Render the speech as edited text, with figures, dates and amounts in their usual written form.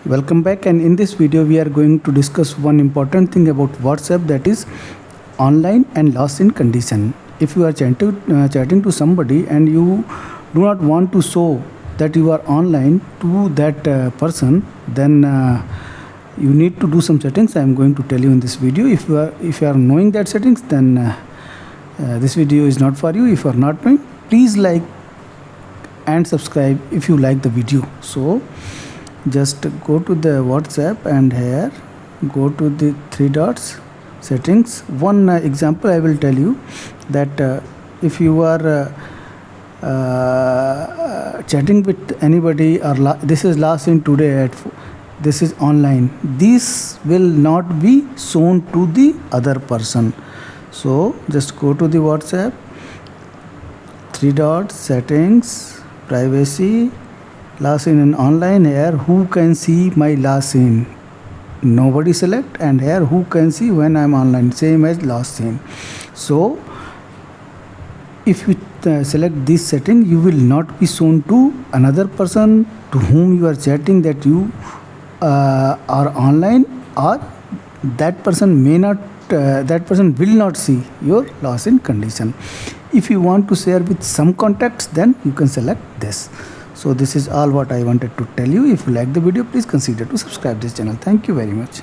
Welcome back, and in this video we are going to discuss one important thing about WhatsApp, that is online and lost in condition. If you are chatting to somebody and you do not want to show that you are online to that person, then you need to do some settings. I am going to tell you in this video. If you are knowing that settings, then this video is not for you. If you are not knowing, please like and subscribe if you like the video. So just go to the WhatsApp and here go to the three dots, settings. One example I will tell you, that if you are chatting with anybody, or this is last in today this is online, this will not be shown to the other person. So just go to the WhatsApp, three dots, settings, privacy, last seen in online. Here who can see my last seen, nobody select, and here who can see when I'm online, same as last seen. So if you select this setting, you will not be shown to another person to whom you are chatting that you are online, or that person may not that person will not see your loss in condition. If you want to share with some contacts, then you can select this. So this is all what I wanted to tell you. If you like the video, please consider to subscribe this channel. Thank you very much.